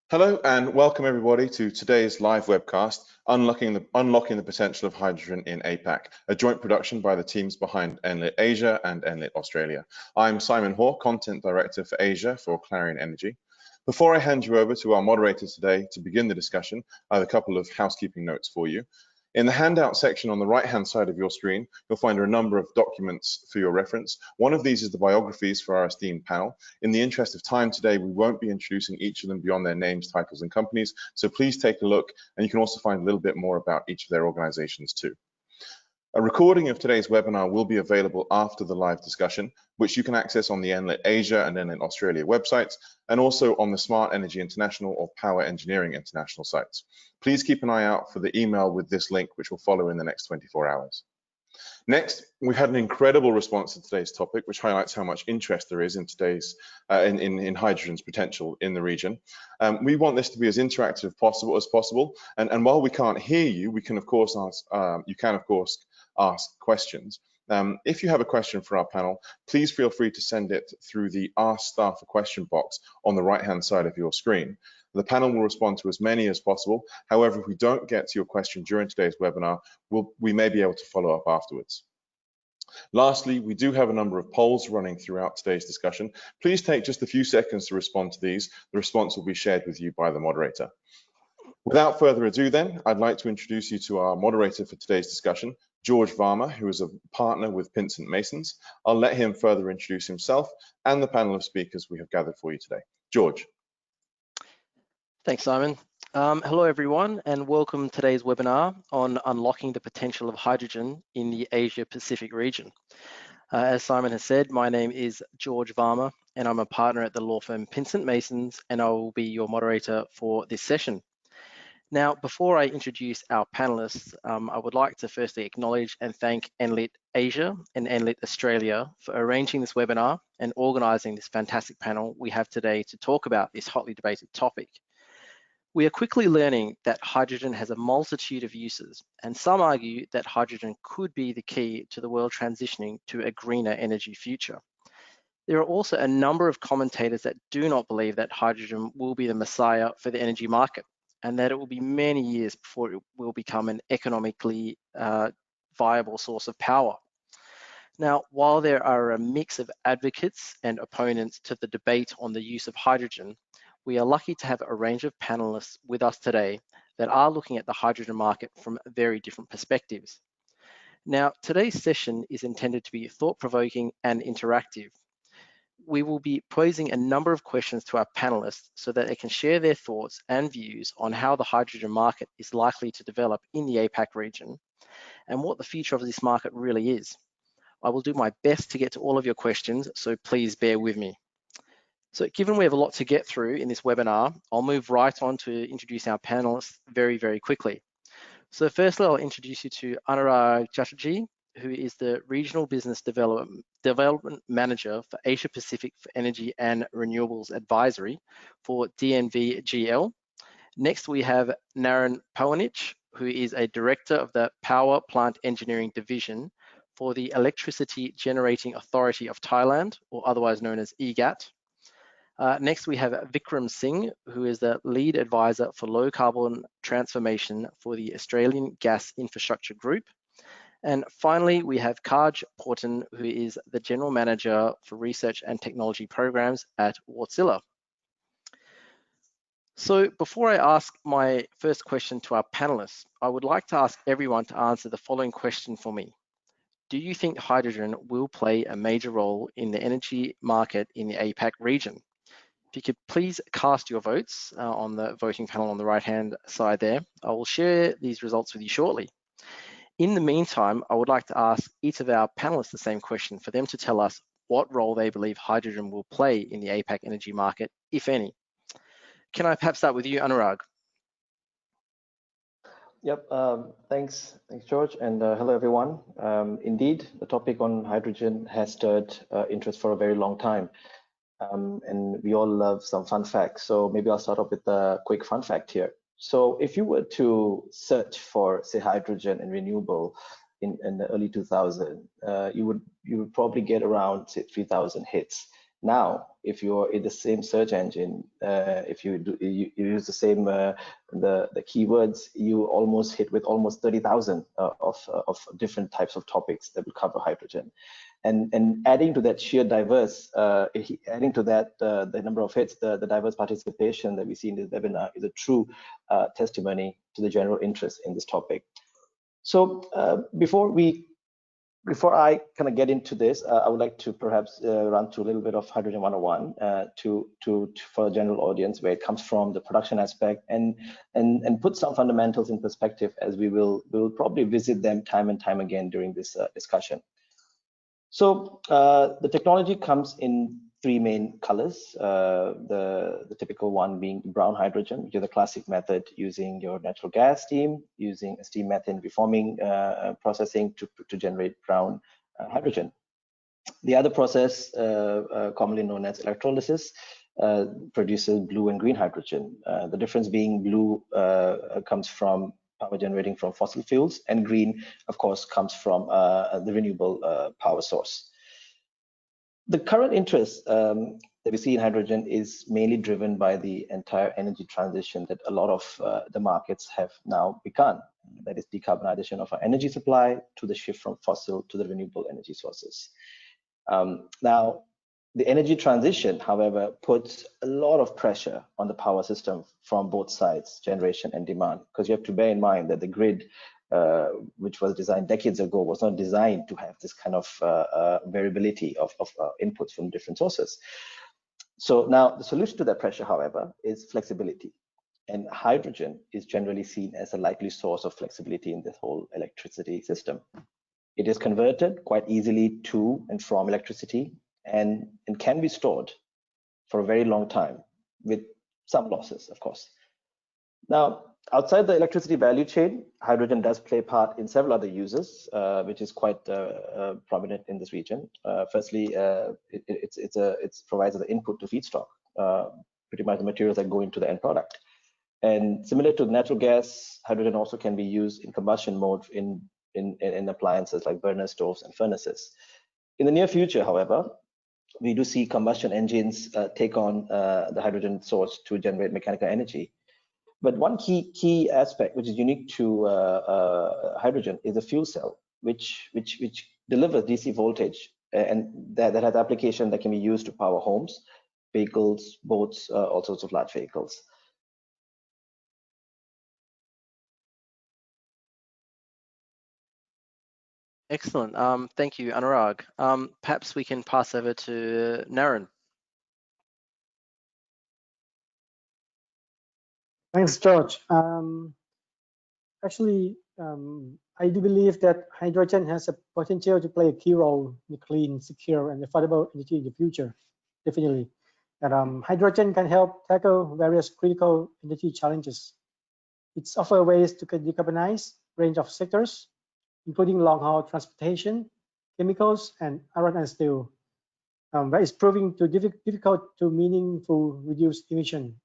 Hello and welcome everybody to today's live webcast, Unlocking the Potential of Hydrogen in APAC, a joint production by the teams behind Enlit Asia and Enlit Australia. I'm Simon Hoare, Content Director for Asia for Clarion Energy. Before I hand you over to our moderator today to begin the discussion, I have a couple of housekeeping notes for you. In the handout section on the right-hand side of your screen, you'll find a number of documents for your reference. One of these is the biographies for our esteemed panel. In the interest of time today, we won't be introducing each of them beyond their names, titles, and companies, so please take a look, and you can also find a little bit more about each of their organizations too. A recording of today's webinar will be available after the live discussion, which you can access on the Enlit Asia and Enlit Australia websites, and also on the Smart Energy International or Power Engineering International sites. Please keep an eye out for the email with this link, which will follow in the next 24 hours. Next, we've had an incredible response to today's topic, which highlights how much interest there is in today's in hydrogen's potential in the region. We want this to be as interactive as possible, and while we can't hear you, we can of course ask questions. If you have a question for our panel, please feel free to send it through the Ask Staff a Question box on the right-hand side of your screen. The panel will respond to as many as possible. However, if we don't get to your question during today's webinar, we may be able to follow up afterwards. Lastly, we do have a number of polls running throughout today's discussion. Please take just a few seconds to respond to these. The response will be shared with you by the moderator. Without further ado then, I'd like to introduce you to our moderator for today's discussion, George Varma, who is a partner with Pinsent Masons. I'll let him further introduce himself and the panel of speakers we have gathered for you today. George. Thanks, Simon. Hello, everyone, and welcome to today's webinar on unlocking the potential of hydrogen in the Asia-Pacific region. As Simon has said, my name is George Varma, and I'm a partner at the law firm Pinsent Masons, and I will be your moderator for this session. Now, before I introduce our panelists, I would like to firstly acknowledge and thank Enlit Asia and Enlit Australia for arranging this webinar and organising this fantastic panel we have today to talk about this hotly debated topic. We are quickly learning that hydrogen has a multitude of uses, and some argue that hydrogen could be the key to the world transitioning to a greener energy future. There are also a number of commentators that do not believe that hydrogen will be the messiah for the energy market, and that it will be many years before it will become an economically viable source of power. Now, while there are a mix of advocates and opponents to the debate on the use of hydrogen, we are lucky to have a range of panelists with us today that are looking at the hydrogen market from very different perspectives. Now, today's session is intended to be thought-provoking and interactive. We will be posing a number of questions to our panelists so that they can share their thoughts and views on how the hydrogen market is likely to develop in the APAC region and what the future of this market really is. I will do my best to get to all of your questions, so please bear with me. So given we have a lot to get through in this webinar, I'll move right on to introduce our panelists very, very quickly. So firstly, I'll introduce you to Anurag Chatterjee, who is the Regional Business Development Manager for Asia Pacific for Energy and Renewables Advisory for DNV-GL. Next, we have Naren Pawanich, who is a Director of the Power Plant Engineering Division for the Electricity Generating Authority of Thailand, or otherwise known as EGAT. Next, we have Vikram Singh, who is the Lead Advisor for Low Carbon Transformation for the Australian Gas Infrastructure Group. And finally, we have Kaj Porton, who is the General Manager for Research and Technology Programs at Wärtsilä. So before I ask my first question to our panelists, I would like to ask everyone to answer the following question for me. Do you think hydrogen will play a major role in the energy market in the APAC region? If you could please cast your votes on the voting panel on the right-hand side there. I will share these results with you shortly. In the meantime, I would like to ask each of our panelists the same question for them to tell us what role they believe hydrogen will play in the APAC energy market, if any. Can I perhaps start with you, Anurag? Yep, thanks George, and hello everyone. Indeed, the topic on hydrogen has stirred interest for a very long time. And we all love some fun facts. So maybe I'll start off with a quick fun fact here. So if you were to search for, say, hydrogen and renewable in the early 2000s, you would probably get around, say, 3,000 hits. Now, if you're in the same search engine, if you use the same the keywords, you almost hit with almost 30,000 of different types of topics that will cover hydrogen. And adding to that sheer diverse, adding to that the number of hits, the diverse participation that we see in this webinar is a true testimony to the general interest in this topic. So before I kind of get into this, I would like to perhaps run through a little bit of Hydrogen 101 for the general audience, where it comes from, the production aspect, and put some fundamentals in perspective, as we will probably visit them time and time again during this discussion. So the technology comes in three main colors, the typical one being brown hydrogen, which is the classic method using your natural gas steam, using a steam methane reforming processing to generate brown hydrogen. The other process, commonly known as electrolysis, produces blue and green hydrogen. The difference being blue comes from power generating from fossil fuels, and green, of course, comes from the renewable power source. The current interest that we see in hydrogen is mainly driven by the entire energy transition that a lot of the markets have now begun. That is decarbonization of our energy supply, to the shift from fossil to the renewable energy sources. Now, the energy transition, however, puts a lot of pressure on the power system from both sides, generation and demand, because you have to bear in mind that the grid, which was designed decades ago, was not designed to have this kind of variability of inputs from different sources. So now the solution to that pressure, however, is flexibility. And hydrogen is generally seen as a likely source of flexibility in this whole electricity system. It is converted quite easily to and from electricity, and can be stored for a very long time with some losses, of course. Now, outside the electricity value chain, hydrogen does play a part in several other uses, which is quite prominent in this region. Firstly, it provides the input to feedstock, pretty much the materials that go into the end product. And similar to natural gas, hydrogen also can be used in combustion mode in appliances like burner stoves and furnaces. In the near future, however, we do see combustion engines take on the hydrogen source to generate mechanical energy. But one key aspect which is unique to hydrogen is the fuel cell, which delivers DC voltage, and that has application that can be used to power homes, vehicles, boats, all sorts of large vehicles. Excellent. Thank you, Anurag. Perhaps we can pass over to Naren. Thanks, George. Actually, I do believe that hydrogen has a potential to play a key role in clean, secure, and affordable energy in the future, definitely. And hydrogen can help tackle various critical energy challenges. It offers ways to decarbonize a range of sectors, including long-haul transportation, chemicals, and iron and steel. That is proving too difficult to meaningfully reduce emission.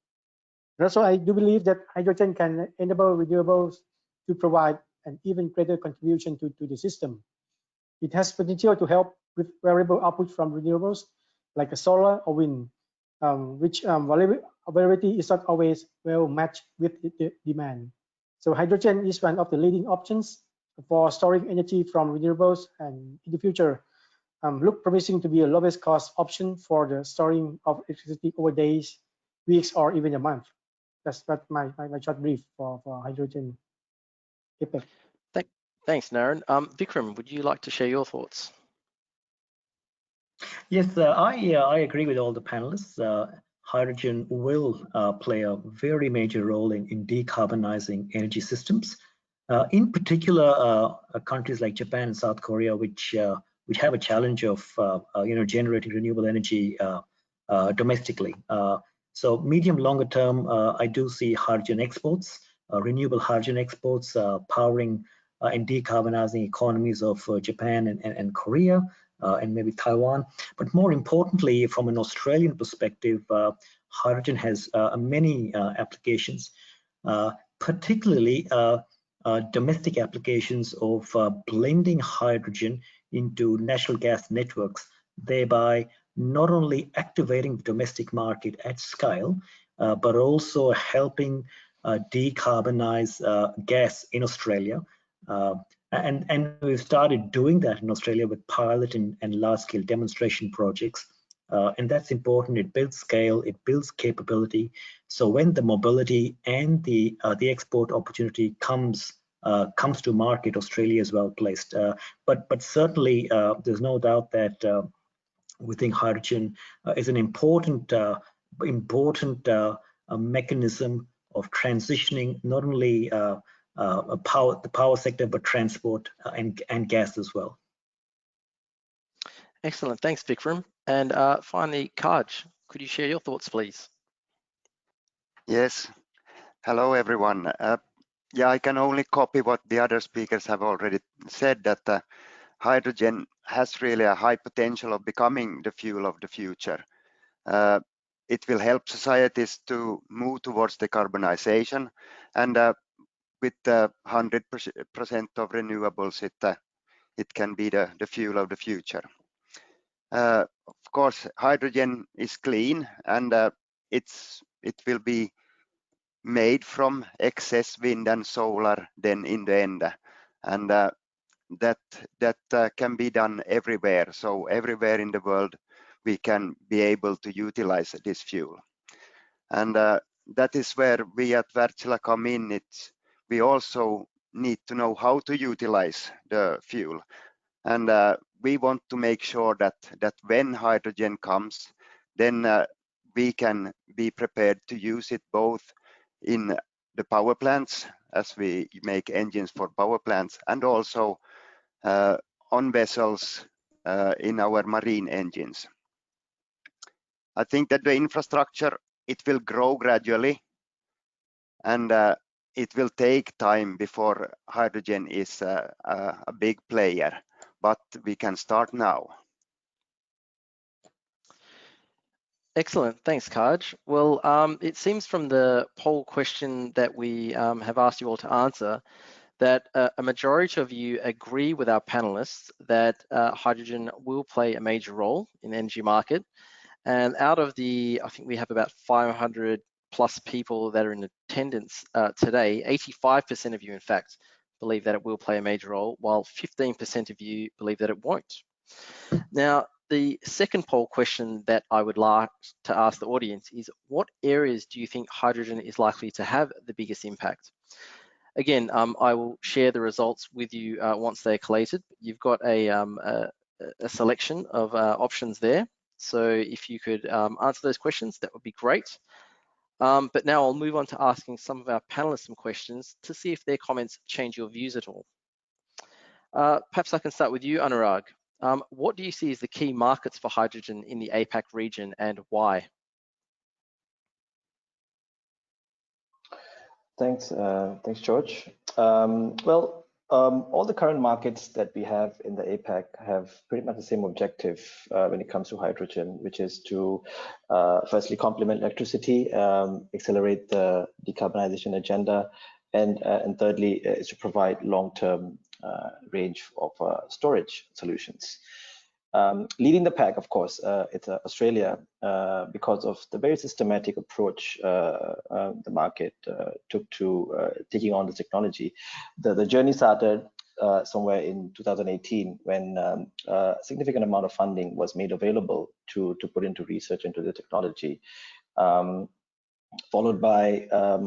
Also, I do believe that hydrogen can enable renewables to provide an even greater contribution to the system. It has potential to help with variable output from renewables, like a solar or wind, which availability is not always well matched with the demand. So hydrogen is one of the leading options for storing energy from renewables, and in the future, look promising to be a lowest cost option for the storing of electricity over days, weeks, or even a month. That's my short brief for hydrogen. Thanks, Naren. Vikram, would you like to share your thoughts? Yes, I agree with all the panelists. Hydrogen will play a very major role in decarbonizing energy systems. In particular, countries like Japan and South Korea, which have a challenge of generating renewable energy domestically. So medium longer term, I do see hydrogen exports, renewable hydrogen exports powering and decarbonizing economies of Japan and Korea and maybe Taiwan. But more importantly, from an Australian perspective, hydrogen has many applications, particularly domestic applications of blending hydrogen into natural gas networks, thereby not only activating the domestic market at scale, but also helping decarbonize gas in Australia. And we've started doing that in Australia with pilot and large-scale demonstration projects. And that's important. It builds scale, it builds capability. So when the mobility and the export opportunity comes to market, Australia is well placed. But certainly, there's no doubt that we think hydrogen is an important mechanism of transitioning not only the power sector, but transport and gas as well. Excellent, thanks Vikram. And finally, Kaj, could you share your thoughts, please? Yes, hello everyone. Yeah, I can only copy what the other speakers have already said, that hydrogen has really a high potential of becoming the fuel of the future. It will help societies to move towards decarbonization, and with 100% of renewables, it can be the fuel of the future. Of course, hydrogen is clean, and it will be made from excess wind and solar then in the end, and that can be done everywhere. So everywhere in the world we can be able to utilize this fuel, and that is where we at Wärtsilä come in. We also need to know how to utilize the fuel, and we want to make sure that when hydrogen comes, then we can be prepared to use it both in the power plants, as we make engines for power plants, and also on vessels in our marine engines. I think that the infrastructure, it will grow gradually, and it will take time before hydrogen is a big player, but we can start now. Excellent, thanks Kaj. Well, it seems from the poll question that we have asked you all to answer that a majority of you agree with our panelists that hydrogen will play a major role in the energy market. And out of I think we have about 500 plus people that are in attendance today, 85% of you, in fact, believe that it will play a major role, while 15% of you believe that it won't. Now, the second poll question that I would like to ask the audience is, what areas do you think hydrogen is likely to have the biggest impact? Again, I will share the results with you once they're collated. You've got a selection of options there. So if you could answer those questions, that would be great. But now I'll move on to asking some of our panelists some questions to see if their comments change your views at all. Perhaps I can start with you, Anurag. What do you see as the key markets for hydrogen in the APAC region, and why? Thanks, George. All the current markets that we have in the APAC have pretty much the same objective when it comes to hydrogen, which is to firstly complement electricity, accelerate the decarbonization agenda, and thirdly is to provide long-term range of storage solutions. Leading the pack, of course, it's Australia, because of the very systematic approach the market took to taking on the technology. The journey started somewhere in 2018 when a significant amount of funding was made available to put into research into the technology. Followed by a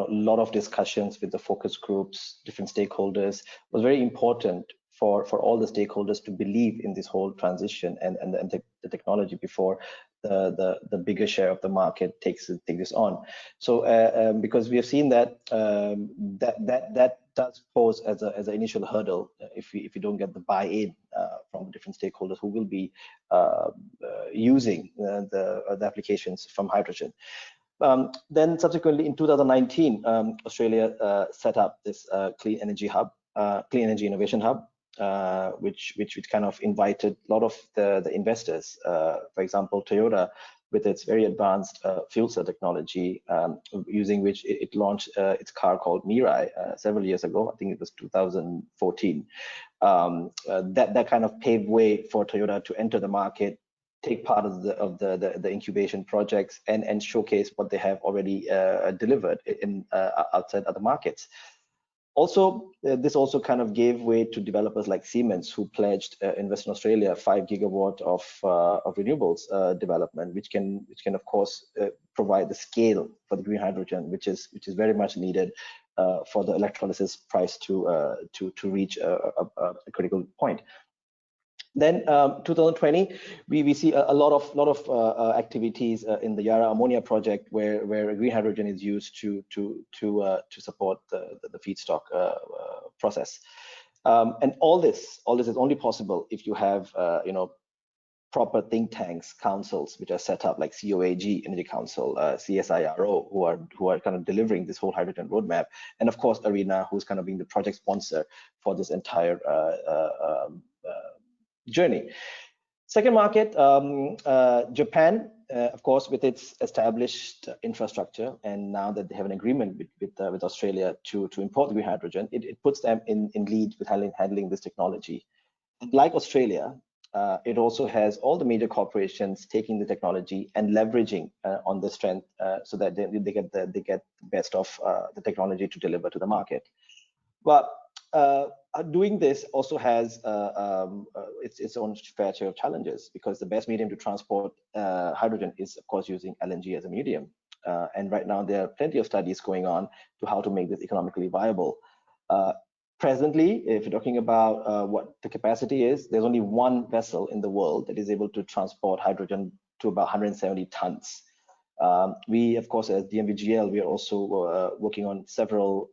lot of discussions with the focus groups, different stakeholders. It was very important for all the stakeholders to believe in this whole transition and the technology before the bigger share of the market takes this on. So because we have seen that that does pose as an initial hurdle if you don't get the buy-in from different stakeholders who will be using the applications from hydrogen. Then subsequently in 2019, Australia set up this clean energy innovation hub, which kind of invited a lot of the investors. For example, Toyota, with its very advanced fuel cell technology, using which it launched its car called Mirai several years ago. I think it was 2014. That kind of paved way for Toyota to enter the market, take part of the incubation projects and showcase what they have already delivered in outside other markets. Also, this also kind of gave way to developers like Siemens, who pledged in Western Australia 5 gigawatt of renewables development, which can of course provide the scale for the green hydrogen, which is very much needed for the electrolysis price to reach a critical point. Then 2020, we see a lot of activities in the Yara ammonia project where green hydrogen is used to support the feedstock process. And all this is only possible if you have proper think tanks, councils which are set up like COAG, Energy Council, CSIRO, who are kind of delivering this whole hydrogen roadmap, and of course ARENA, who's kind of being the project sponsor for this entire journey. Second market, Japan, of course, with its established infrastructure, and now that they have an agreement with Australia to import green hydrogen, it puts them in lead with handling this technology. Like Australia, it also has all the major corporations taking the technology and leveraging on the strength so that they get the best of the technology to deliver to the market. But doing this also has its own fair share of challenges, because the best medium to transport hydrogen is, of course, using LNG as a medium. And right now, there are plenty of studies going on to how to make this economically viable. Presently, if you're talking about what the capacity is, there's only one vessel in the world that is able to transport hydrogen to about 170 tons. We, of course, as DMVGL, we are also working on several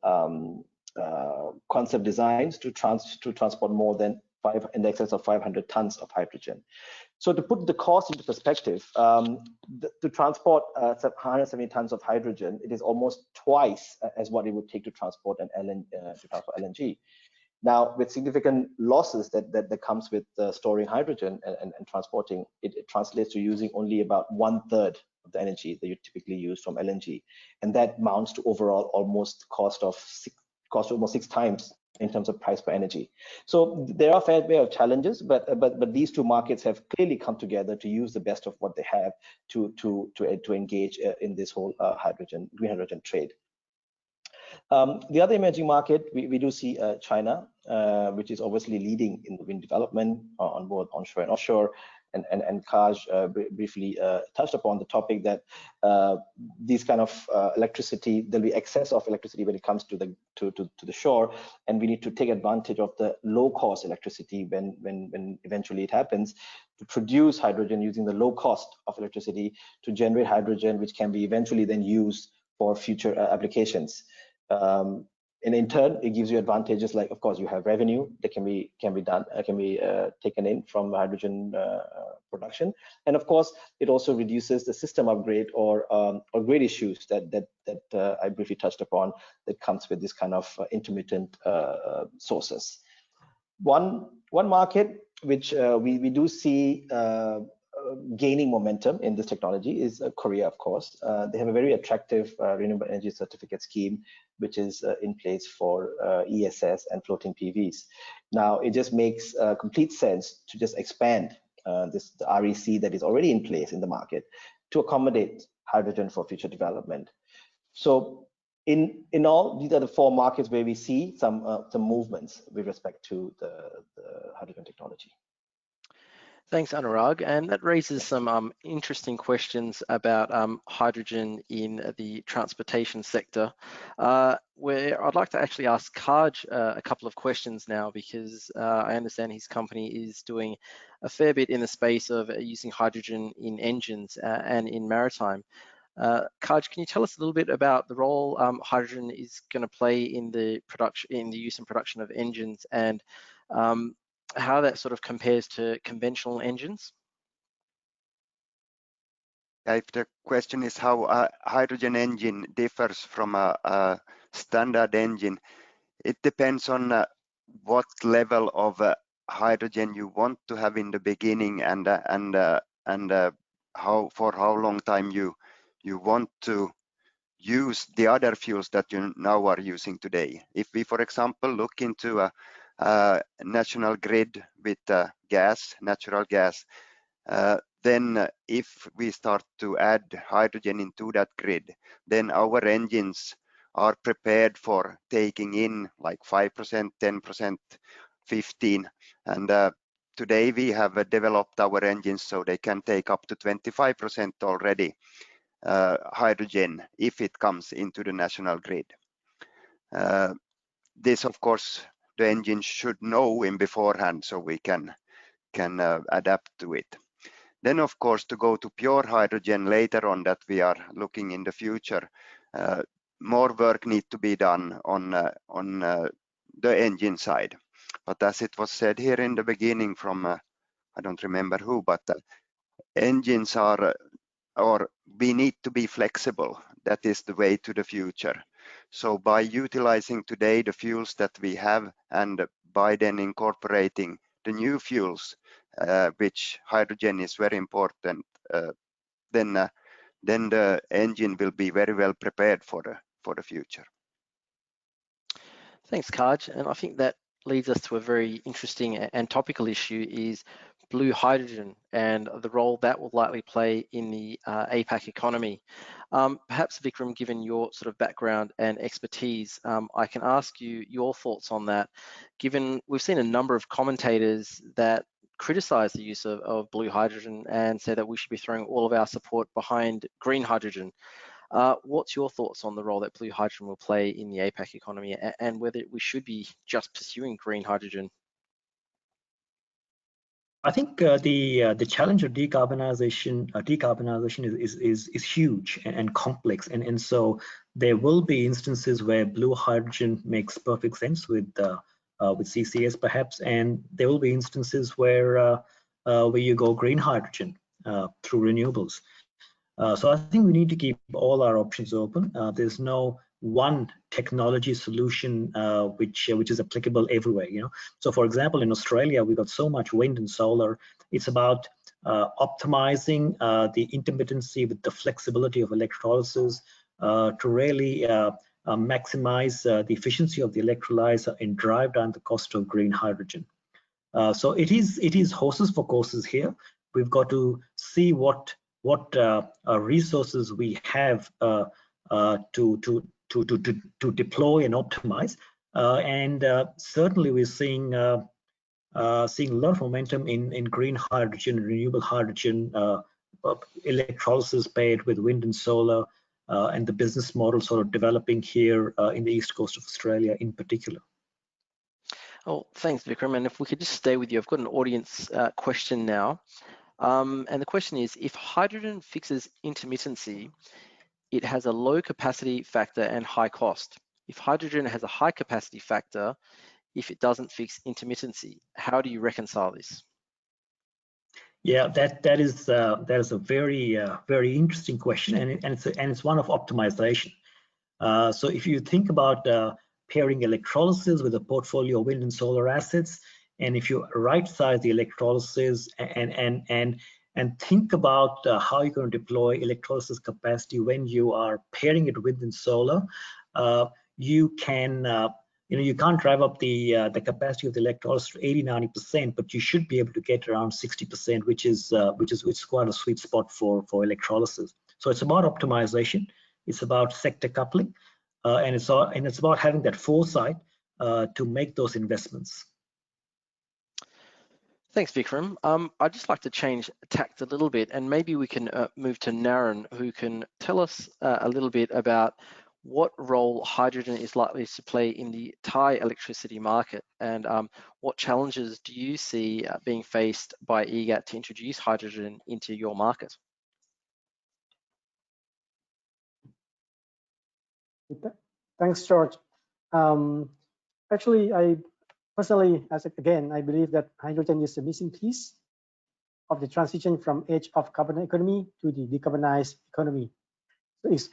concept designs to transport more than in excess of 500 tons of hydrogen. So to put the cost into perspective, to transport 170 tons of hydrogen, it is almost twice as what it would take to transport LNG. Now, with significant losses that comes with storing hydrogen and transporting, it translates to using only about 1/3 of the energy that you typically use from LNG, and that amounts to overall almost cost almost 6 times in terms of price per energy. So there are a fair bit of challenges, but these two markets have clearly come together to use the best of what they have to engage in this whole green hydrogen trade. The other emerging market, we do see China, which is obviously leading in the wind development on both onshore and offshore. And Kaj briefly touched upon the topic that these kind of electricity, there'll be excess of electricity when it comes to the shore, and we need to take advantage of the low-cost electricity when eventually it happens, to produce hydrogen using the low cost of electricity to generate hydrogen, which can be eventually then used for future applications. And in turn, it gives you advantages like, of course, you have revenue that can be taken in from hydrogen production, and of course, it also reduces the system upgrade or grid issues that I briefly touched upon that comes with this kind of intermittent sources. One market which we do see gaining momentum in this technology is Korea, of course. They have a very attractive renewable energy certificate scheme, which is in place for ESS and floating PVs. Now, it just makes complete sense to just expand the REC that is already in place in the market to accommodate hydrogen for future development. So in all, these are the 4 markets where we see some movements with respect to the hydrogen technology. Thanks, Anurag. And that raises some interesting questions about hydrogen in the transportation sector, where I'd like to actually ask Kaj a couple of questions now, because I understand his company is doing a fair bit in the space of using hydrogen in engines and in maritime. Kaj, can you tell us a little bit about the role hydrogen is going to play in the use and production of engines, and how that sort of compares to conventional engines? If the question is how a hydrogen engine differs from a standard engine, it depends on what level of hydrogen you want to have in the beginning, and for how long time you want to use the other fuels that you now are using today. If we, for example, look into a national grid with natural gas, then if we start to add hydrogen into that grid, then our engines are prepared for taking in like 5%, 10%, 15%. And today we have developed our engines so they can take up to 25% already hydrogen if it comes into the national grid. This, of course, the engine should know in beforehand so we can adapt to it. Then, of course, to go to pure hydrogen later on that we are looking in the future, more work needs to be done on the engine side. But as it was said here in the beginning from, I don't remember who, but engines are, or we need to be flexible. That is the way to the future. So by utilizing today the fuels that we have and by then incorporating the new fuels, which hydrogen is very important, then the engine will be very well prepared for the future. Thanks, Kaj. And I think that leads us to a very interesting and topical issue is blue hydrogen and the role that will likely play in the APAC economy. Perhaps Vikram, given your sort of background and expertise, I can ask you your thoughts on that, given we've seen a number of commentators that criticize the use of blue hydrogen and say that we should be throwing all of our support behind green hydrogen. What's your thoughts on the role that blue hydrogen will play in the APAC economy and whether we should be just pursuing green hydrogen? I think the challenge of decarbonization is huge and complex, and so there will be instances where blue hydrogen makes perfect sense with CCS perhaps, and there will be instances where you go green hydrogen through renewables. So I think we need to keep all our options open. There's no one technology solution which is applicable everywhere, you know. So for example, in Australia, we've got so much wind and solar. It's about optimizing the intermittency with the flexibility of electrolysis to really maximize the efficiency of the electrolyzer and drive down the cost of green hydrogen. So it is horses for courses here. We've got to see what resources we have to deploy and optimize, and certainly we're seeing a lot of momentum in green hydrogen, renewable hydrogen, electrolysis paired with wind and solar, and the business model sort of developing here in the east coast of Australia in particular. Oh, thanks, Vikram. And if we could just stay with you, I've got an audience question now. And the question is, if hydrogen fixes intermittency, it has a low capacity factor and high cost. If hydrogen has a high capacity factor, if it doesn't fix intermittency, how do you reconcile this? Yeah, that is a very interesting question, and it's one of optimization. So if you think about pairing electrolysis with a portfolio of wind and solar assets, and if you right size the electrolysis and think about how you're going to deploy electrolysis capacity when you are pairing it with wind and solar, you can you can't drive up the capacity of the electrolysis to 80-90%, but you should be able to get around 60%, which is quite a sweet spot for electrolysis. So it's about optimization, it's about sector coupling, and it's about having that foresight to make those investments. Thanks, Vikram. I'd just like to change tact a little bit, and maybe we can move to Naren, who can tell us a little bit about what role hydrogen is likely to play in the Thai electricity market, and what challenges do you see being faced by EGAT to introduce hydrogen into your market? Thanks, George. Actually, I personally, I believe that hydrogen is the missing piece of the transition from age of carbon economy to the decarbonized economy. So it's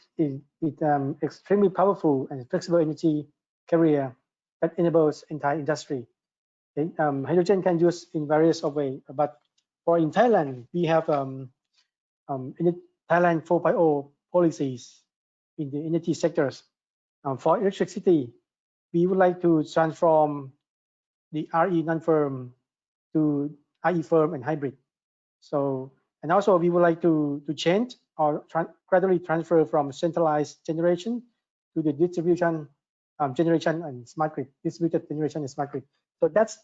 extremely powerful and flexible energy carrier that enables entire industry. Okay? Hydrogen can use in various ways, but in Thailand, we have in Thailand 4.0 policies in the energy sectors. For electricity, we would like to transform the RE non-firm to IE firm and hybrid. So And also, we would like to change or gradually transfer from centralized generation to the distribution generation and smart grid, distributed generation and smart grid. So that's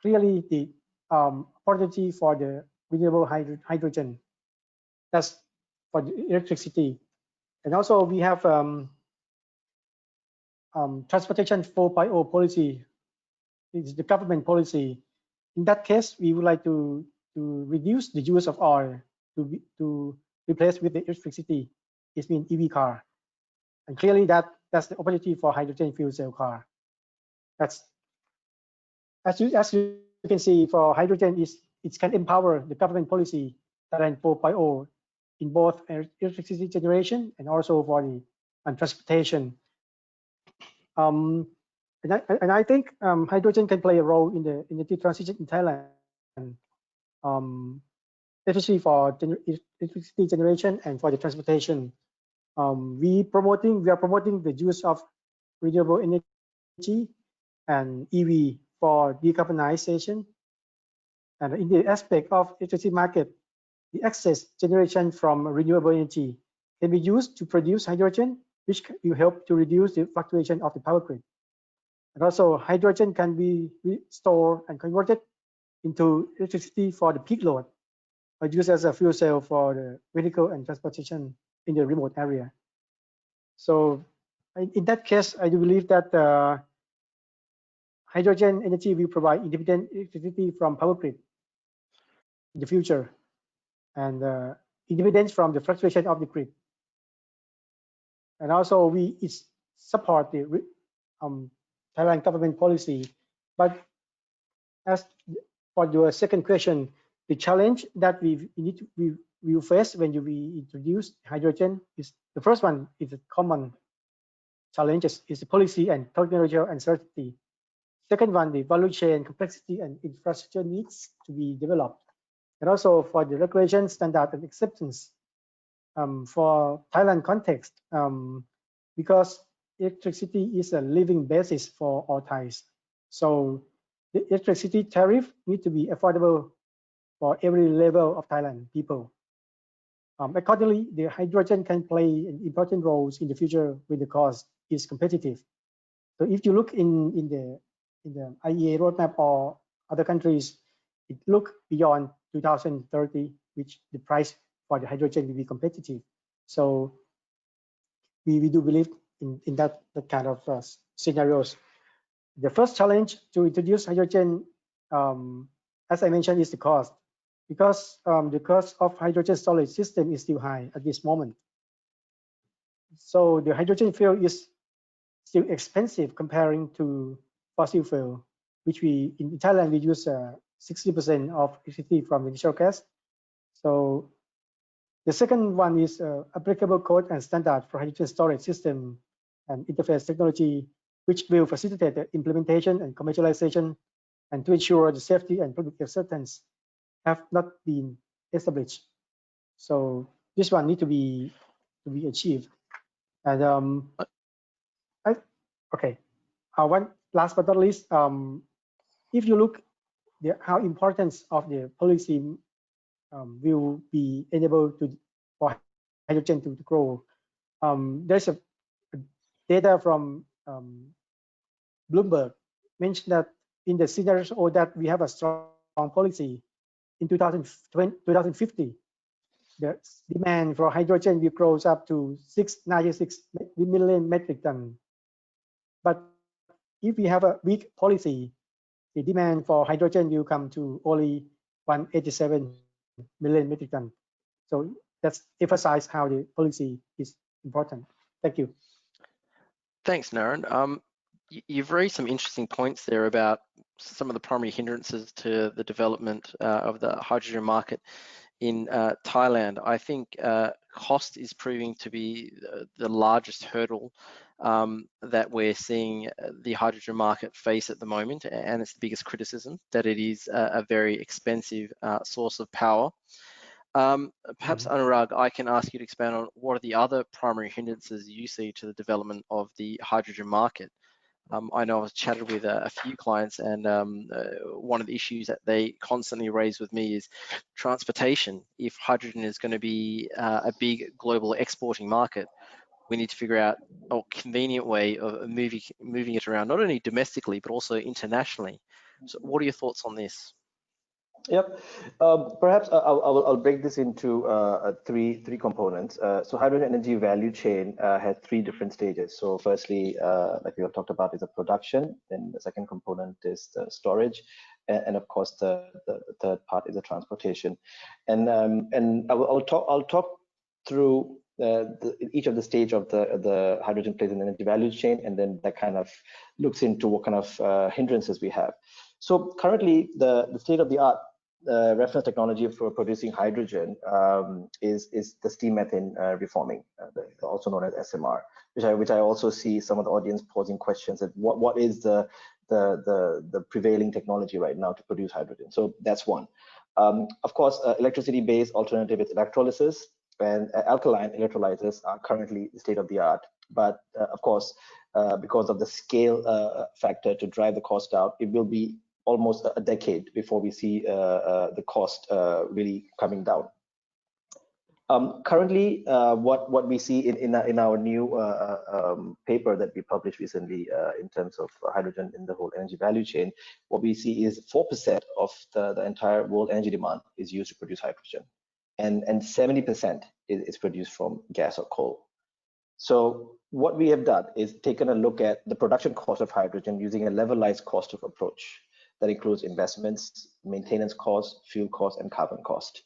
clearly the opportunity for the renewable hydrogen. That's for the electricity. And also we have transportation 4.0 policy. It's the government policy. In that case, we would like to reduce the use of oil to replace with the electricity. It means EV car. And clearly that's the opportunity for hydrogen fuel cell car. That's as you can see, for hydrogen it can empower the government policy Thailand 4.0 in both electricity generation and also for the transportation. And I think hydrogen can play a role in the energy transition in Thailand, especially for electricity generation and for the transportation. We are promoting the use of renewable energy and EV for decarbonization. And in the aspect of electricity market, the excess generation from renewable energy can be used to produce hydrogen, which will help to reduce the fluctuation of the power grid. And also hydrogen can be stored and converted into electricity for the peak load, or used as a fuel cell for the vehicle and transportation in the remote area. So in that case, I do believe that hydrogen energy will provide independent electricity from power grid in the future, and independence from the fluctuation of the grid. And also it support the Thailand government policy. But as for your second question, the challenge that we will face when we introduce hydrogen is, the first one is a common challenges is the policy and technological uncertainty. Second one, the value chain complexity and infrastructure needs to be developed. And also for the regulation standard and acceptance for Thailand context, because electricity is a living basis for all Thais. So the electricity tariff need to be affordable for every level of Thailand people. Accordingly, the hydrogen can play an important role in the future when the cost is competitive. So if you look in the IEA roadmap or other countries, it look beyond 2030, which the price for the hydrogen will be competitive. So we do believe in that kind of scenarios. The first challenge to introduce hydrogen, as I mentioned, is the cost, because the cost of hydrogen storage system is still high at this moment. So the hydrogen fuel is still expensive comparing to fossil fuel, which we in Thailand we use 60% of electricity from the natural gas. So the second one is applicable code and standard for hydrogen storage system and interface technology, which will facilitate the implementation and commercialization, and to ensure the safety and public acceptance have not been established. So this one need to be achieved. And one last but not least, if you look how importance of the policy will be enabled for hydrogen to grow. There's a data from Bloomberg mentioned that in the scenarios that we have a strong policy in 2050, the demand for hydrogen will grow up to 696 million metric tons. But if we have a weak policy, the demand for hydrogen will come to only 187 million metric tons. So that's emphasize how the policy is important. Thank you. Thanks, Naren. You've raised some interesting points there about some of the primary hindrances to the development of the hydrogen market in Thailand. I think cost is proving to be the largest hurdle that we're seeing the hydrogen market face at the moment, and it's the biggest criticism, that it is a very expensive source of power. Perhaps Anurag, I can ask you to expand on what are the other primary hindrances you see to the development of the hydrogen market I know I've chatted with a few clients, and one of the issues that they constantly raise with me is transportation. If hydrogen is going to be a big global exporting market, we need to figure out a convenient way of moving it around, not only domestically, but also internationally. So what are your thoughts on this? Yep. Perhaps I'll break this into three components. So hydrogen energy value chain has three different stages. So firstly, like we have talked about, is the production. Then the second component is the storage, and of course the third part is the transportation. And I'll talk through each of the stage of the hydrogen plays in the energy value chain, and then that kind of looks into what kind of hindrances we have. So currently, the state of the art reference technology for producing hydrogen is the steam methane reforming, also known as SMR, which I also see some of the audience posing questions at what is the prevailing technology right now to produce hydrogen. So that's one. Of course, electricity-based alternative is electrolysis, and alkaline electrolyzers are currently the state of the art. But of course, because of the scale factor to drive the cost out, it will be almost a decade before we see the cost really coming down. Currently, what we see in our new paper that we published recently in terms of hydrogen in the whole energy value chain, what we see is 4% of the entire world energy demand is used to produce hydrogen, and 70% is produced from gas or coal. So what we have done is taken a look at the production cost of hydrogen using a levelized cost of approach that includes investments, maintenance costs, fuel costs, and carbon cost.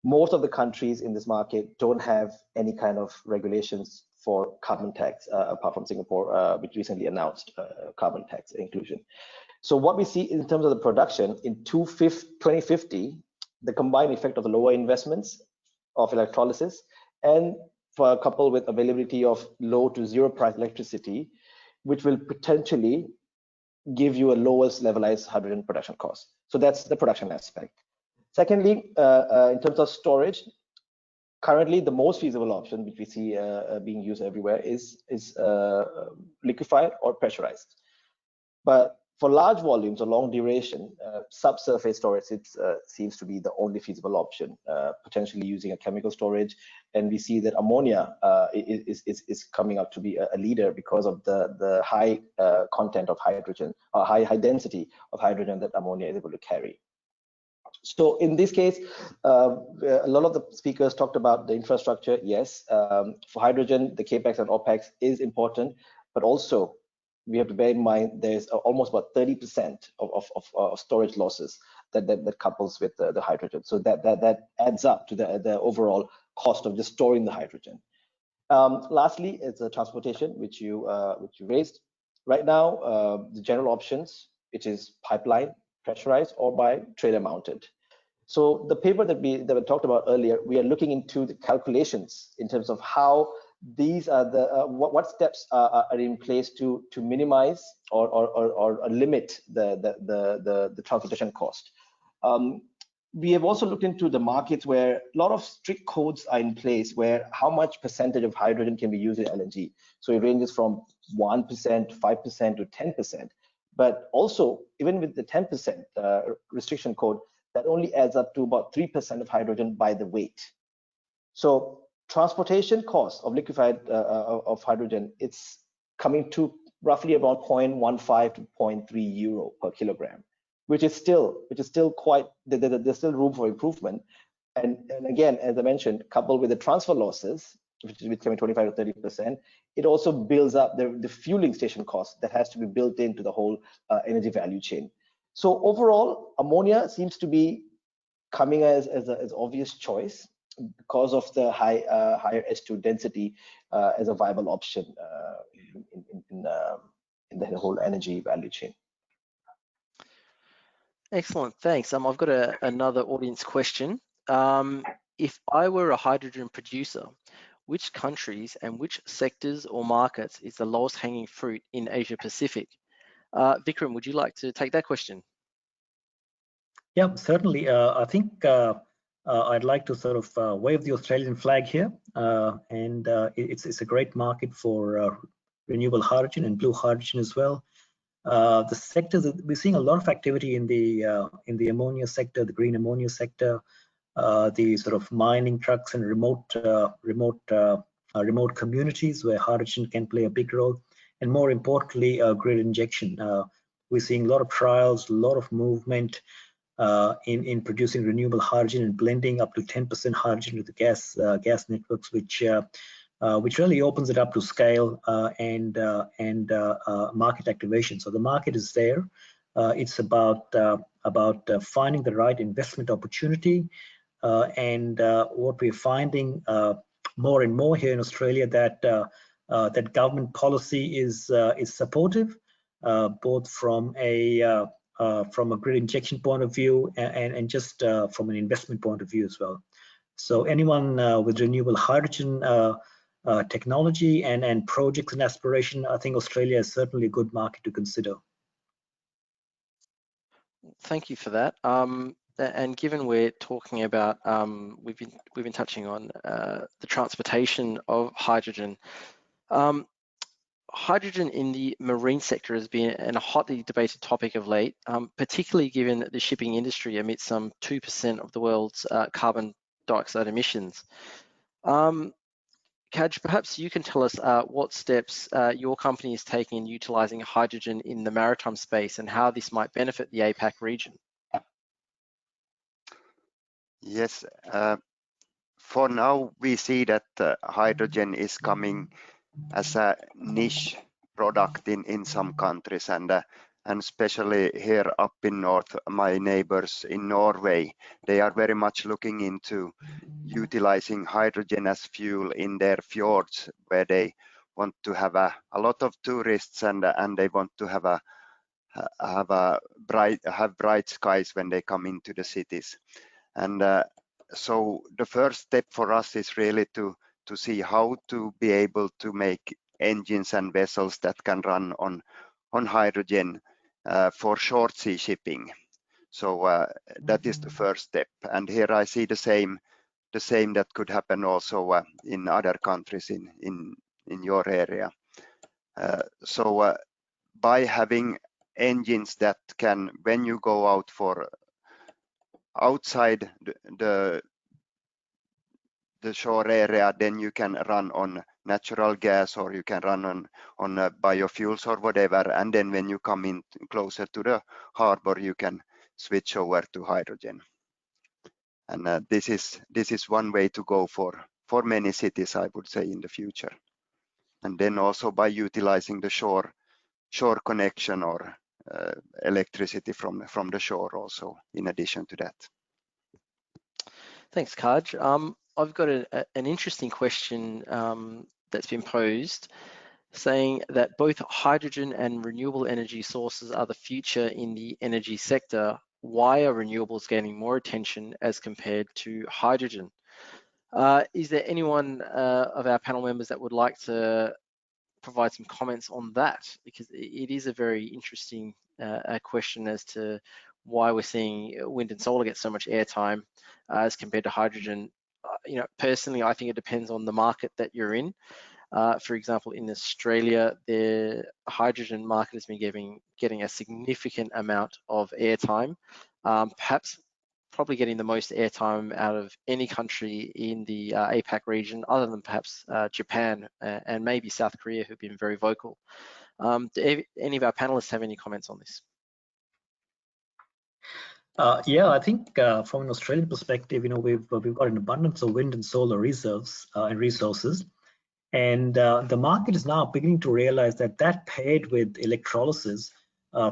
Most of the countries in this market don't have any kind of regulations for carbon tax, apart from Singapore, which recently announced carbon tax inclusion. So what we see in terms of the production in 2050, the combined effect of the lower investments of electrolysis and for a couple with availability of low to zero price electricity, which will potentially give you a lowest levelized hydrogen production cost. So that's the production aspect. Secondly, in terms of storage, currently the most feasible option, which we see being used everywhere, is liquefied or pressurized. But for large volumes or long duration, subsurface storage seems to be the only feasible option, potentially using a chemical storage. And we see that ammonia is coming up to be a leader because of the high content of hydrogen, or high density of hydrogen that ammonia is able to carry. So in this case, a lot of the speakers talked about the infrastructure. Yes, for hydrogen, the CAPEX and OPEX is important, but also we have to bear in mind there's almost about 30% of storage losses that couples with the hydrogen. So that adds up to the overall cost of just storing the hydrogen. Lastly, it's the transportation, which you raised. Right now, the general options, which is pipeline, pressurized, or by trailer mounted. So the paper that we talked about earlier, we are looking into the calculations in terms of how these are the what steps are in place to minimize or limit the transportation cost. We have also looked into the markets where a lot of strict codes are in place, where how much percentage of hydrogen can be used in LNG. So it ranges from 1%, 5% to 10%. But also, even with the 10% restriction code, that only adds up to about 3% of hydrogen by the weight. So transportation cost of liquefied of hydrogen, it's coming to roughly about 0.15 to 0.3 euro per kilogram, which is still quite, there's still room for improvement. And again, as I mentioned, coupled with the transfer losses, which is becoming 25 to 30%, it also builds up the fueling station cost that has to be built into the whole energy value chain. So overall, ammonia seems to be coming as an obvious choice because of the higher H2 density as a viable option in the whole energy value chain. Excellent, thanks. I've got another audience question. If I were a hydrogen producer, which countries and which sectors or markets is the lowest hanging fruit in Asia Pacific? Vikram, would you like to take that question? Yeah, certainly. I think I'd like to sort of wave the Australian flag here, and it's a great market for renewable hydrogen and blue hydrogen as well. The sectors that we're seeing a lot of activity in the ammonia sector, the green ammonia sector, the sort of mining trucks and remote communities where hydrogen can play a big role, and more importantly, grid injection. We're seeing a lot of trials, a lot of movement in producing renewable hydrogen and blending up to 10% hydrogen with the gas networks, which really opens it up to scale and market activation. So the market is there. It's about finding the right investment opportunity, and what we're finding more and more here in Australia that government policy is supportive, both from a grid injection point of view and just from an investment point of view as well. So anyone with renewable hydrogen technology and projects and aspiration, I think Australia is certainly a good market to consider. Thank you for that. And given we're talking about, we've been touching on the transportation of hydrogen. Hydrogen in the marine sector has been a hotly debated topic of late, particularly given that the shipping industry emits some 2% of the world's carbon dioxide emissions. Kaj, perhaps you can tell us what steps your company is taking in utilising hydrogen in the maritime space and how this might benefit the APAC region. Yes, for now we see that hydrogen is coming as a niche product in some countries, and especially here up in north, my neighbors in Norway, they are very much looking into utilizing hydrogen as fuel in their fjords, where they want to have a lot of tourists, and they want to have bright skies when they come into the cities. And so the first step for us is really to see how to be able to make engines and vessels that can run on hydrogen for short sea shipping. So that is the first step, and here I see the same that could happen also in other countries in your area. So by having engines that can, when you go out for outside the shore area, then you can run on natural gas, or you can run on biofuels or whatever, and then when you come in closer to the harbor, you can switch over to hydrogen. And this is one way to go for many cities, I would say, in the future. And then also by utilizing the shore connection or electricity from the shore also, in addition to that. Thanks, Kaj. I've got an interesting question that's been posed, saying that both hydrogen and renewable energy sources are the future in the energy sector. Why are renewables gaining more attention as compared to hydrogen? Is there anyone of our panel members that would like to provide some comments on that? Because it is a very interesting question as to why we're seeing wind and solar get so much airtime as compared to hydrogen. You know, personally, I think it depends on the market that you're in. For example, in Australia, the hydrogen market has been getting a significant amount of airtime, perhaps probably getting the most airtime out of any country in the APAC region, other than perhaps Japan and maybe South Korea, who've been very vocal. Do any of our panelists have any comments on this? Yeah, I think from an Australian perspective, you know, we've got an abundance of wind and solar reserves and resources, and the market is now beginning to realize that paired with electrolysis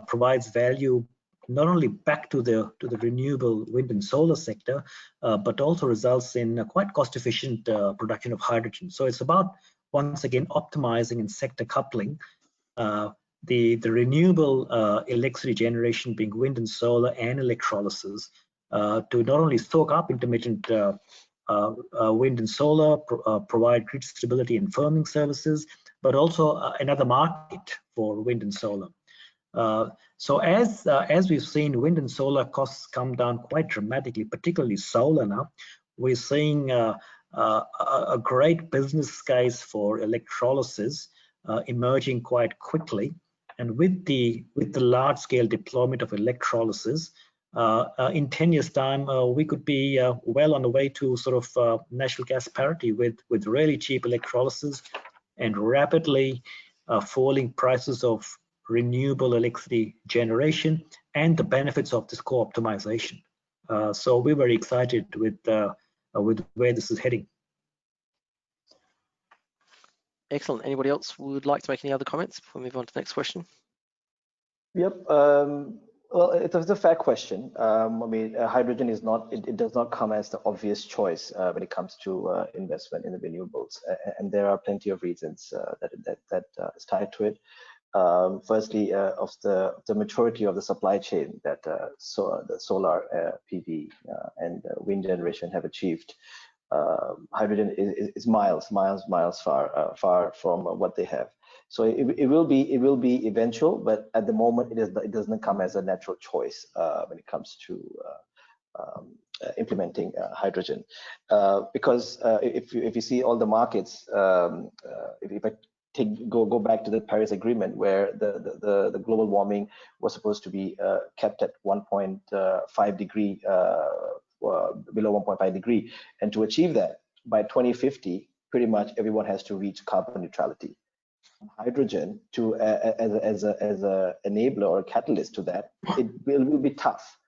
provides value not only back to the renewable wind and solar sector, but also results in a quite cost-efficient production of hydrogen. So it's about, once again, optimizing and sector coupling the renewable electricity generation, being wind and solar and electrolysis, to not only soak up intermittent wind and solar, provide grid stability and firming services, but also another market for wind and solar. So as we've seen wind and solar costs come down quite dramatically, particularly solar now, we're seeing a great business case for electrolysis emerging quite quickly. And with the large-scale deployment of electrolysis, in 10 years' time, we could be well on the way to sort of natural gas parity with really cheap electrolysis and rapidly falling prices of renewable electricity generation and the benefits of this co-optimization. So we're very excited with where this is heading. Excellent. Anybody else would like to make any other comments before we move on to the next question? Yep. Well, it's a fair question. I mean, hydrogen is not, it does not come as the obvious choice when it comes to investment in the renewables. And there are plenty of reasons that is tied to it. Firstly, of the maturity of the supply chain that the solar PV and wind generation have achieved. Hydrogen is miles far from what they have. So it will be eventual, but at the moment it doesn't come as a natural choice when it comes to implementing hydrogen, because if you see all the markets, if I go back to the Paris Agreement, where the global warming was supposed to be kept at 1.5 degree, below 1.5 degree, and to achieve that by 2050, pretty much everyone has to reach carbon neutrality. Hydrogen as a enabler or a catalyst to that, it will be tough.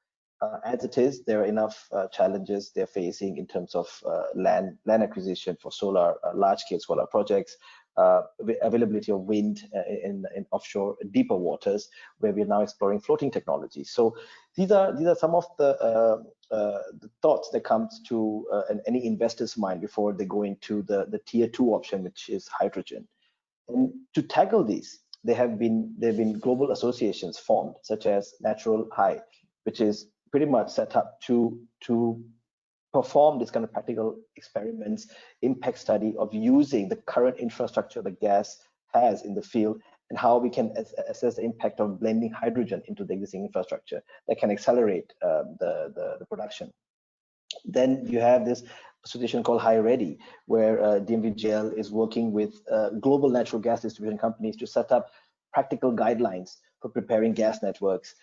As it is, there are enough challenges they're facing in terms of land acquisition for solar, large-scale solar projects, availability of wind in offshore deeper waters, where we're now exploring floating technology. So these are some of the thoughts that comes to any investor's mind before they go into the tier 2 option, which is hydrogen. And to tackle these, there have been global associations formed, such as Natural High, which is pretty much set up to perform this kind of practical experiments, impact study of using the current infrastructure the gas has in the field, and how we can assess the impact of blending hydrogen into the existing infrastructure that can accelerate the production. Then you have this association called HyReady, where DMVGL is working with global natural gas distribution companies to set up practical guidelines for preparing gas networks,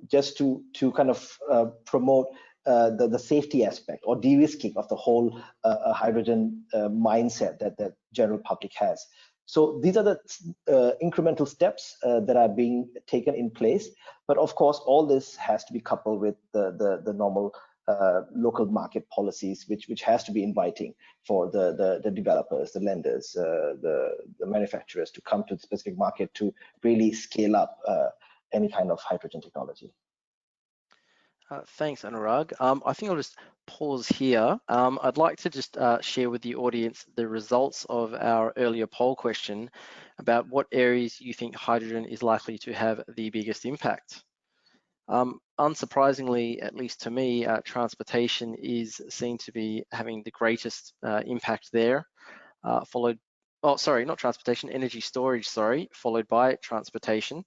just to kind of promote the safety aspect or de-risking of the whole hydrogen mindset that general public has. So these are the incremental steps that are being taken in place. But of course, all this has to be coupled with the normal local market policies, which has to be inviting for the developers, the lenders, the manufacturers to come to the specific market to really scale up any kind of hydrogen technology. Thanks, Anurag. I think I'll just pause here. I'd like to just share with the audience the results of our earlier poll question about what areas you think hydrogen is likely to have the biggest impact. Unsurprisingly, at least to me, transportation is seen to be having the greatest impact there, energy storage, followed by transportation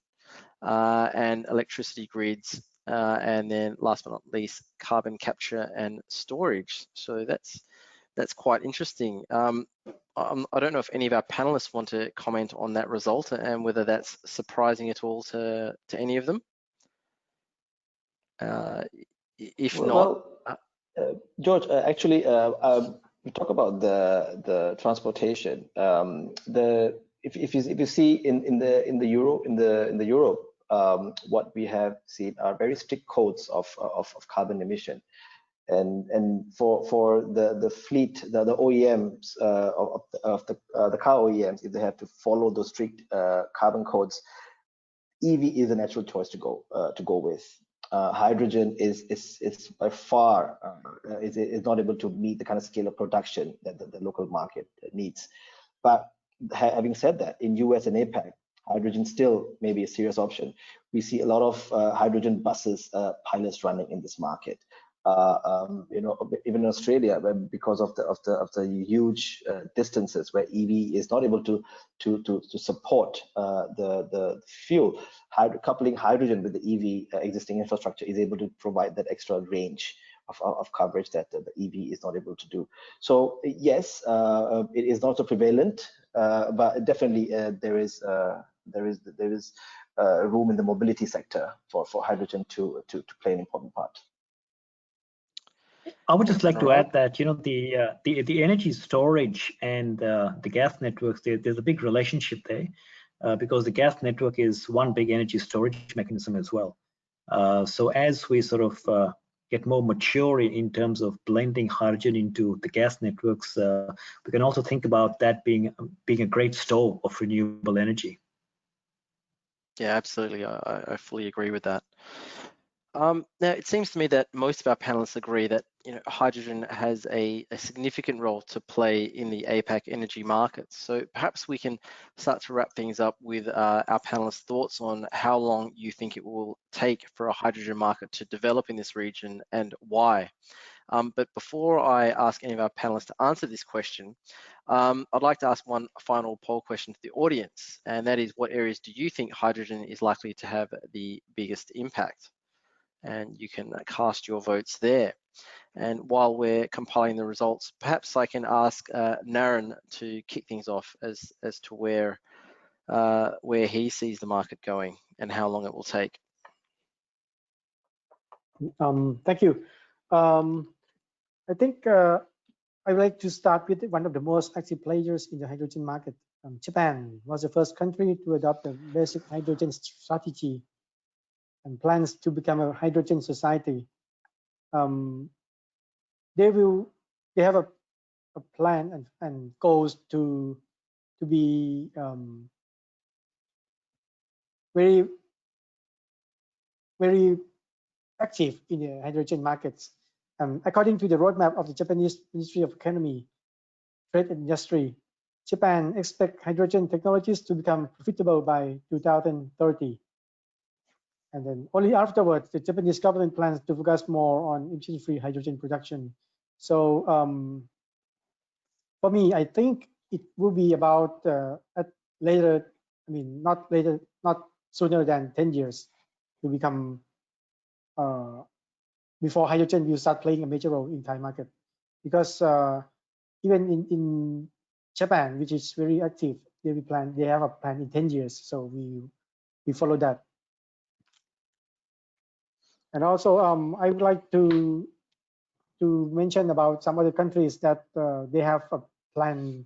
and electricity grids, and then last but not least, carbon capture and storage. So that's quite interesting. I don't know if any of our panelists want to comment on that result and whether that's surprising at all to any of them. If not, George, actually, we talk about the transportation. If you see in Europe, what we have seen are very strict codes of carbon emission, and for the fleet, the OEMs of the car OEMs, if they have to follow those strict carbon codes, EV is a natural choice to go with. Hydrogen is by far is not able to meet the kind of scale of production that the local market needs. But having said that, in US and APAC, hydrogen still may be a serious option. We see a lot of hydrogen buses, pilots running in this market. Even in Australia, because of the huge distances where EV is not able to support the fuel, coupling hydrogen with the EV existing infrastructure is able to provide that extra range of coverage that the EV is not able to do. So yes, it is not so prevalent but definitely there is room in the mobility sector for hydrogen to play an important part. I would just like to add that, you know, the energy storage and the gas networks, there's a big relationship there, because the gas network is one big energy storage mechanism as well. So as we sort of get more mature in terms of blending hydrogen into the gas networks, we can also think about that being a great store of renewable energy. Yeah, absolutely. I fully agree with that. Now, it seems to me that most of our panelists agree that hydrogen has a significant role to play in the APAC energy markets. So perhaps we can start to wrap things up with our panelists' thoughts on how long you think it will take for a hydrogen market to develop in this region and why. But before I ask any of our panelists to answer this question, I'd like to ask one final poll question to the audience, and that is, what areas do you think hydrogen is likely to have the biggest impact? And you can cast your votes there. And while we're compiling the results, perhaps I can ask Naren to kick things off as to where he sees the market going and how long it will take. Thank you. I think I'd like to start with one of the most active players in the hydrogen market. Japan was the first country to adopt a basic hydrogen strategy and plans to become a hydrogen society. They have a plan and goals to be very active in the hydrogen markets. According to the roadmap of the Japanese Ministry of Economy, Trade and Industry, Japan expects hydrogen technologies to become profitable by 2030. And then only afterwards, the Japanese government plans to focus more on emission-free hydrogen production. So for me, I think it will be about not sooner than 10 years to become before hydrogen will start playing a major role in Thai market. Because even in Japan, which is very active, they have a plan in 10 years. So we follow that. And also, I would like to mention about some other countries that they have a plan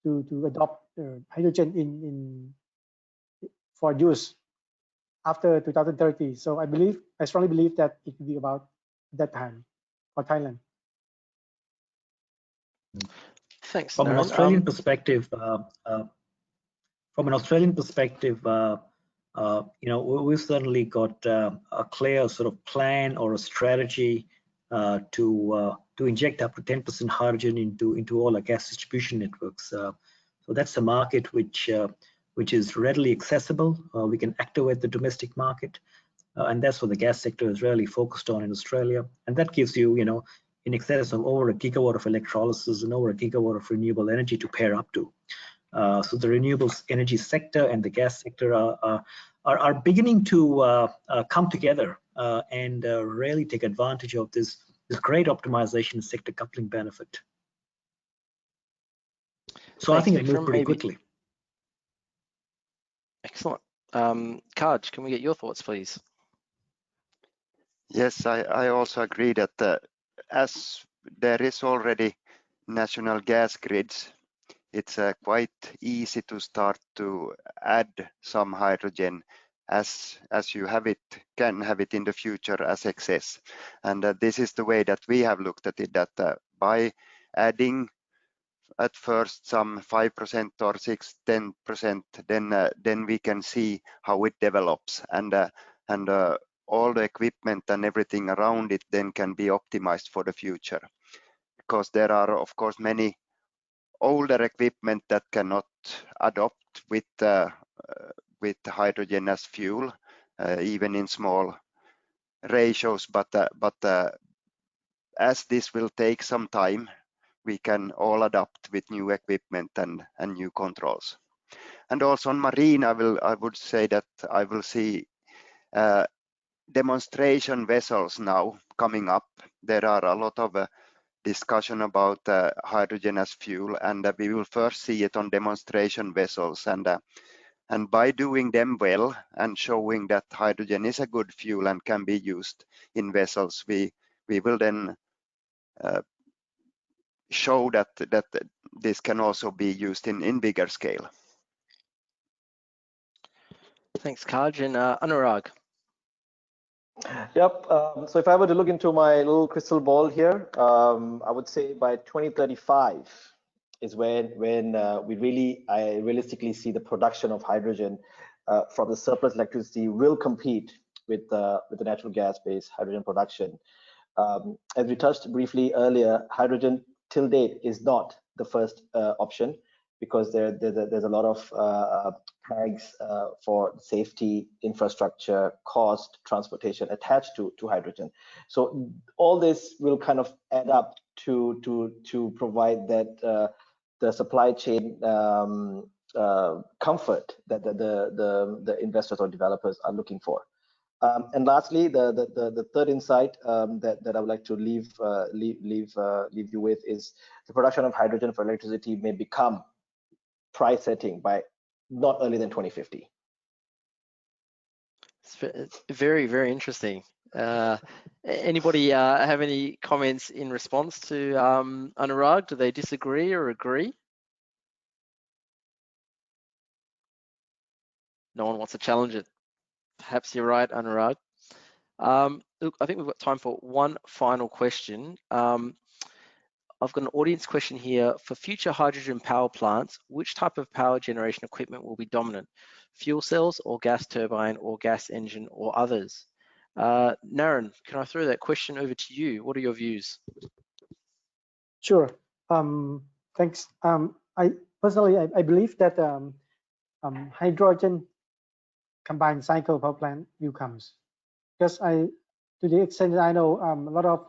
to adopt hydrogen for use after 2030. So I strongly believe that it will be about that time for Thailand. Thanks. From Naren. an Australian perspective, we've certainly got a clear sort of plan or a strategy to inject up to 10% hydrogen into all our gas distribution networks. So that's a market which is readily accessible. We can activate the domestic market, and that's what the gas sector is really focused on in Australia. And that gives you, in excess of over 1 gigawatt of electrolysis and over 1 gigawatt of renewable energy to pair up to. So the renewables energy sector and the gas sector are beginning to come together and really take advantage of this great optimization sector coupling benefit. So Thanks, I think it Vikram. moved pretty quickly. Excellent. Kaj, can we get your thoughts, please? Yes, I also agree that as there is already national gas grids, it's quite easy to start to add some hydrogen as you can have it in the future as excess. And this is the way that we have looked at it, that by adding at first some 5% or 10%, then we can see how it develops, and all the equipment and everything around it then can be optimized for the future, because there are of course many older equipment that cannot adopt with hydrogen as fuel, even in small ratios, but as this will take some time, we can all adapt with new equipment and new controls. And also on marine, I would say that I will see demonstration vessels now coming up. There are a lot of discussion about hydrogen as fuel, and we will first see it on demonstration vessels, and by doing them well and showing that hydrogen is a good fuel and can be used in vessels, we will then show that this can also be used in bigger scale. Thanks, Kaj. And Anurag. Yep. So if I were to look into my little crystal ball here, I would say by 2035 is when I realistically see the production of hydrogen from the surplus electricity will compete with the natural gas-based hydrogen production. As we touched briefly earlier, hydrogen till date is not the first option, because there's a lot of tags for safety, infrastructure, cost, transportation attached to hydrogen. So all this will kind of add up to provide that the supply chain comfort that the investors or developers are looking for. And lastly, the third insight that I would like to leave you with is the production of hydrogen for electricity may become price setting by not earlier than 2050. It's very, very interesting. Anybody have any comments in response to Anurag? Do they disagree or agree? No one wants to challenge it. Perhaps you're right, Anurag. Look, I think we've got time for one final question. I've got an audience question here. For future hydrogen power plants, which type of power generation equipment will be dominant? Fuel cells or gas turbine or gas engine or others? Naren, can I throw that question over to you? What are your views? Sure. Thanks. I personally believe that hydrogen combined cycle power plant will come, because to the extent that I know, a lot of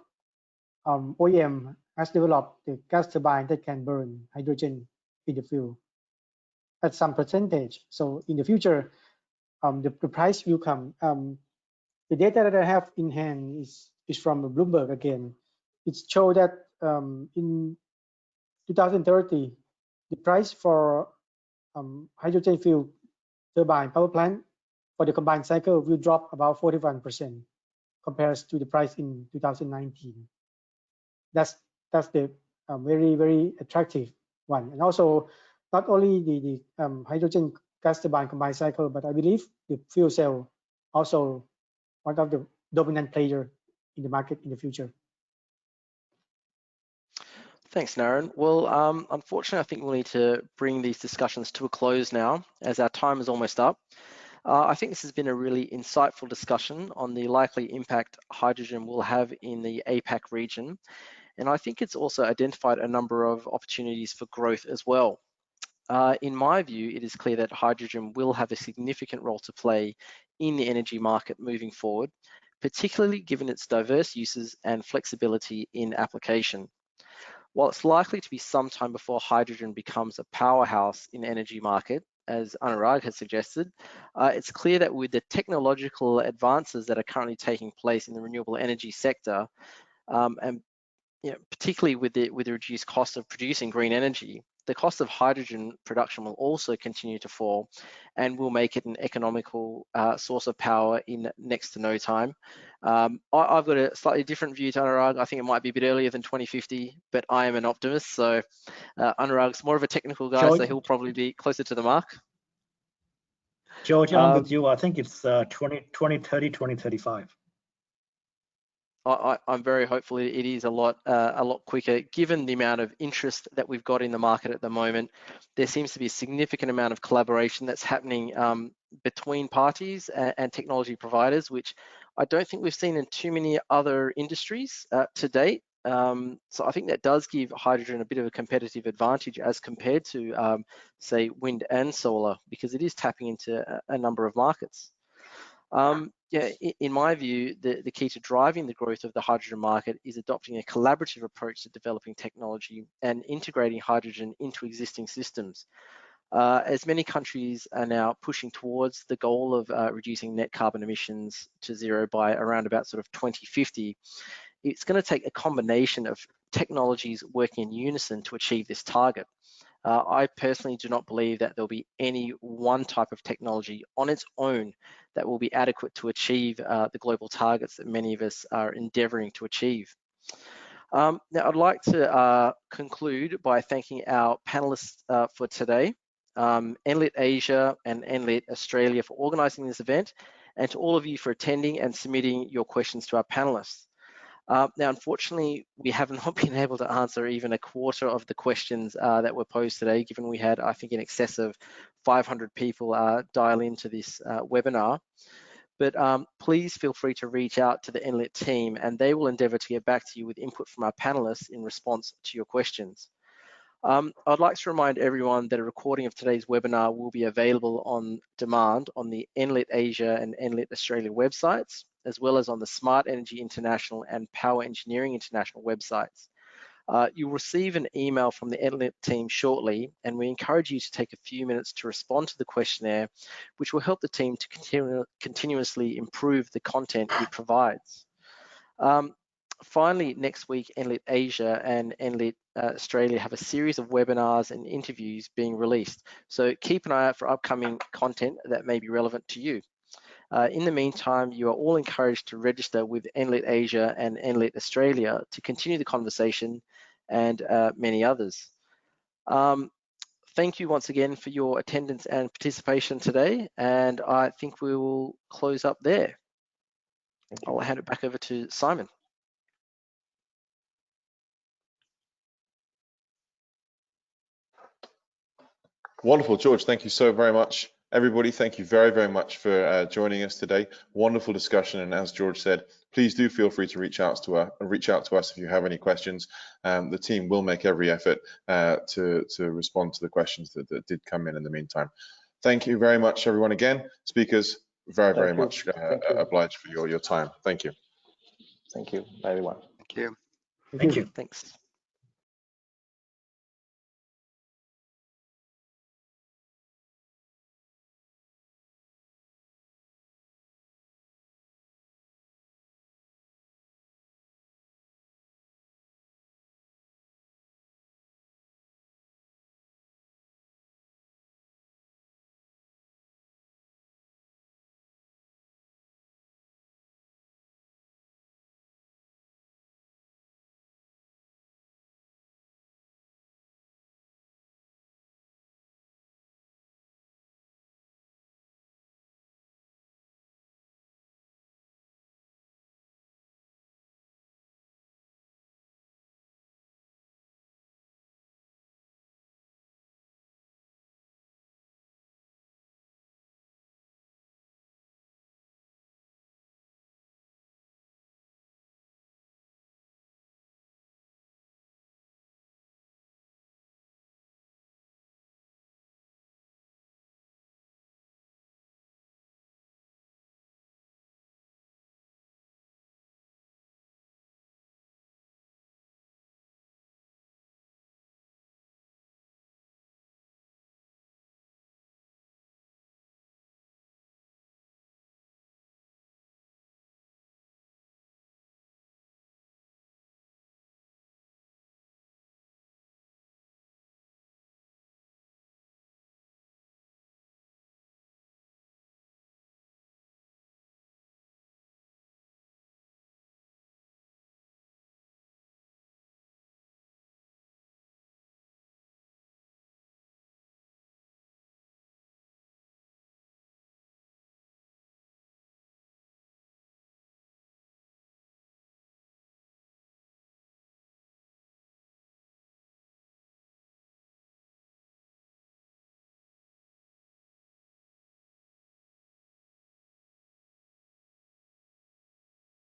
OEM has developed the gas turbine that can burn hydrogen in the fuel at some percentage. So in the future, the price will come. The data that I have in hand is from Bloomberg again. It shows that in 2030, the price for hydrogen fuel turbine power plant for the combined cycle will drop about 41% compared to the price in 2019. That's the very, very attractive one. And also, not only the hydrogen gas turbine combined cycle, but I believe the fuel cell also one of the dominant player in the market in the future. Thanks, Naren. Well, unfortunately, I think we'll need to bring these discussions to a close now, as our time is almost up. I think this has been a really insightful discussion on the likely impact hydrogen will have in the APAC region. And I think it's also identified a number of opportunities for growth as well. In my view, it is clear that hydrogen will have a significant role to play in the energy market moving forward, particularly given its diverse uses and flexibility in application. While it's likely to be some time before hydrogen becomes a powerhouse in the energy market, as Anurag has suggested, it's clear that with the technological advances that are currently taking place in the renewable energy sector, and particularly with the reduced cost of producing green energy, the cost of hydrogen production will also continue to fall and will make it an economical source of power in next to no time. I've got a slightly different view to Anurag. I think it might be a bit earlier than 2050, but I am an optimist. So Anurag's more of a technical guy, so he'll probably be closer to the mark. George, I'm with you. I think it's 2030, 2035. I'm very hopeful it is a lot quicker, given the amount of interest that we've got in the market at the moment. There seems to be a significant amount of collaboration that's happening between parties and technology providers, which I don't think we've seen in too many other industries to date. So I think that does give hydrogen a bit of a competitive advantage as compared to, say, wind and solar, because it is tapping into a number of markets. In my view, the key to driving the growth of the hydrogen market is adopting a collaborative approach to developing technology and integrating hydrogen into existing systems. As many countries are now pushing towards the goal of reducing net carbon emissions to zero by around about sort of 2050, it's going to take a combination of technologies working in unison to achieve this target. I personally do not believe that there'll be any one type of technology on its own that will be adequate to achieve the global targets that many of us are endeavoring to achieve. Now, I'd like to conclude by thanking our panelists for today, Enlit Asia and Enlit Australia for organising this event, and to all of you for attending and submitting your questions to our panelists. Now, unfortunately, we have not been able to answer even a quarter of the questions that were posed today, given we had, I think, in excess of 500 people dial into this webinar. But please feel free to reach out to the Enlit team, and they will endeavour to get back to you with input from our panelists in response to your questions. I'd like to remind everyone that a recording of today's webinar will be available on demand on the Enlit Asia and Enlit Australia websites, as well as on the Smart Energy International and Power Engineering International websites. You'll receive an email from the Enlit team shortly, and we encourage you to take a few minutes to respond to the questionnaire, which will help the team to continuously improve the content it provides. Finally, next week, Enlit Asia and Enlit Australia have a series of webinars and interviews being released. So keep an eye out for upcoming content that may be relevant to you. In the meantime, you are all encouraged to register with Enlit Asia and Enlit Australia to continue the conversation and many others. Thank you once again for your attendance and participation today, and I think we will close up there. I'll hand it back over to Simon. Wonderful, George. Thank you so very much. Everybody, thank you very, very much for joining us today. Wonderful discussion, and as George said, please do feel free to reach out to us if you have any questions. The team will make every effort to respond to the questions that did come in the meantime. Thank you very much, everyone. Again, speakers, very much obliged for your time. Thank you. Thank you, everyone. Thank you. Thank you. Thanks.